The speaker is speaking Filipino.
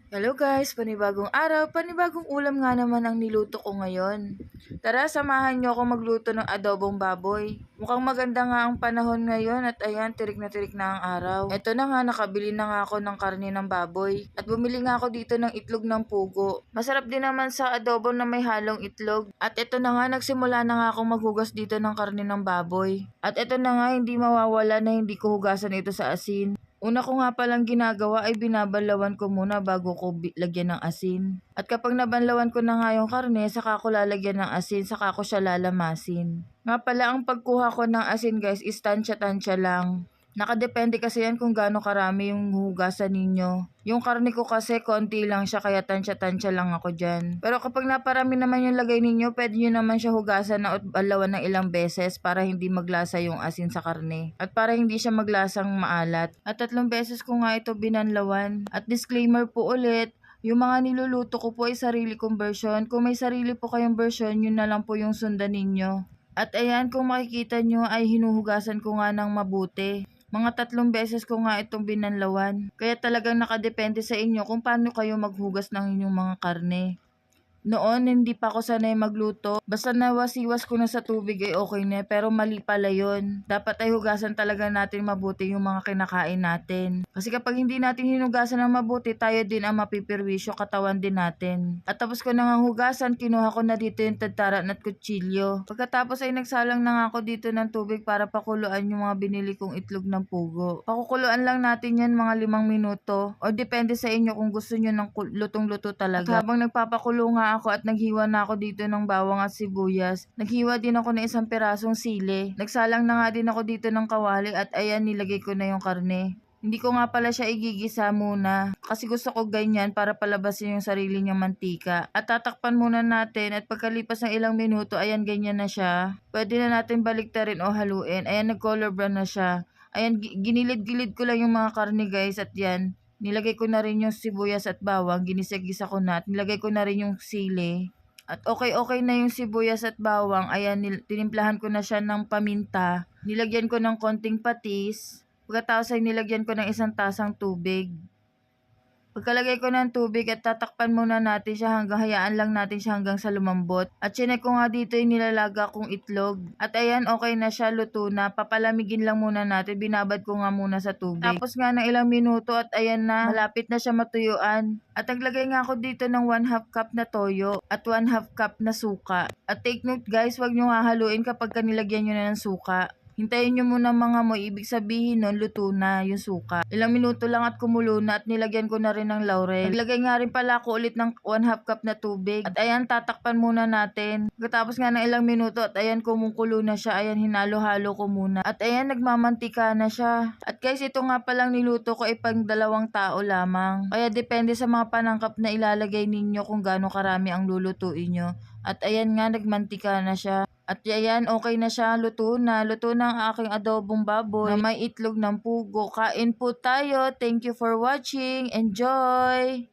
Hello guys, panibagong araw, panibagong ulam nga naman ang niluto ko ngayon. Tara, samahan niyo ako magluto ng adobong baboy. Mukhang maganda nga ang panahon ngayon at ayan, tirik na ang araw. Eto na nga, nakabili na nga ako ng karne ng baboy. At bumili nga ako dito ng itlog ng pugo. Masarap din naman sa adobo na may halong itlog. At eto na nga, nagsimula na nga akong maghugas dito ng karne ng baboy. At eto na nga, hindi mawawala na hindi ko hugasan ito sa asin. Una ko nga palang ginagawa ay binabanlawan ko muna bago ko lagyan ng asin. At kapag nabanlawan ko na nga yung karne, saka ko lalagyan ng asin, saka ko siya lalamasin. Nga pala ang pagkuha ko ng asin guys is tansya-tansya lang. Nakadepende kasi yan kung gaano karami yung hugasan ninyo. Yung karne ko kasi konti lang siya kaya tansya-tansya lang ako dyan. Pero kapag naparami naman yung lagay ninyo, pwede nyo naman siya hugasan na balawan ng ilang beses para hindi maglasa yung asin sa karne. At para hindi siya maglasang maalat. At 3 beses ko nga ito binanlawan. At disclaimer po ulit, yung mga niluluto ko po ay sarili kong version. Kung may sarili po kayong version, yun na lang po yung sundan ninyo. At ayan, kung makikita nyo ay hinuhugasan ko nga ng mabuti. Mga 3 beses ko nga itong binanlawan. Kaya talagang nakadepende sa inyo kung paano kayo maghugas ng inyong mga karne. Noon, hindi pa ako sanay magluto. Basta nawasiwas ko na sa tubig ay okay na. Pero mali pala yun. Dapat ay hugasan talaga natin mabuti yung mga kinakain natin. Kasi kapag hindi natin hinugasan ng mabuti, tayo din ang mapipirwisyo, katawan din natin. At tapos ko na nga hugasan, kinuha ko na dito yung tadtaran at kutsilyo. Pagkatapos ay nagsalang na nga ako dito ng tubig para pakuluan yung mga binili kong itlog ng pugo. Pakukuluan lang natin yan mga 5 minuto. O depende sa inyo kung gusto nyo ng lutong-luto talaga. At habang nagpapakulo nga ako at naghiwa na ako dito ng bawang at sibuyas. Naghiwa din ako ng 1 pirasong sili. Nagsalang na nga din ako dito ng kawali at ayan, nilagay ko na yung karne. Hindi ko nga pala siya igigisa muna kasi gusto ko ganyan para palabasin yung sarili niyang mantika. At tatakpan muna natin at pagkalipas ng ilang minuto, ayan, ganyan na siya. Pwede na natin baliktarin o haluin. Ayan, nag-color brown na siya. Ayan, ginilid-gilid ko lang yung mga karne guys at yan. Nilagay ko na rin yung sibuyas at bawang, ginisa-gisa ko na at nilagay ko na rin yung sili. At okay na yung sibuyas at bawang. Ayan, tinimplahan ko na siya ng paminta. Nilagyan ko ng konting patis. Pagkatapos ay nilagyan ko ng 1 tasang tubig. Pagkalagay ko ng tubig at tatakpan muna natin siya hanggang hayaan lang natin siya hanggang sa lumambot. At chinek ko nga dito yung nilalaga kong itlog. At ayan, okay na siya, luto na. Papalamigin lang muna natin. Binabad ko nga muna sa tubig. Tapos nga ng ilang minuto at ayan na, malapit na siya matuyuan. At naglagay nga ako dito ng 1/2 cup na toyo at 1/2 cup na suka. At take note guys, wag nyo hahaluin kapag nilagyan nyo na ng suka. Hintayin nyo muna mga mo, ibig sabihin nun, luto na yung suka. Ilang minuto lang at kumulo na at nilagyan ko na rin ng laurel. Naglagay nga rin pala ako ulit ng 1/2 cup na tubig. At ayan, tatakpan muna natin. Pagkatapos nga ng ilang minuto at ayan, kumukulo na siya. Ayan, hinalo-halo ko muna. At ayan, nagmamantika na siya. At guys, ito nga palang niluto ko ay pang 2 tao lamang. Kaya depende sa mga panangkap na ilalagay ninyo kung gaano karami ang lulutuin nyo. At ayan nga, nagmantika na siya. At ayan, okay na siya, luto na. Luto na ang aking adobong baboy na may itlog ng pugo. Kain po tayo. Thank you for watching. Enjoy!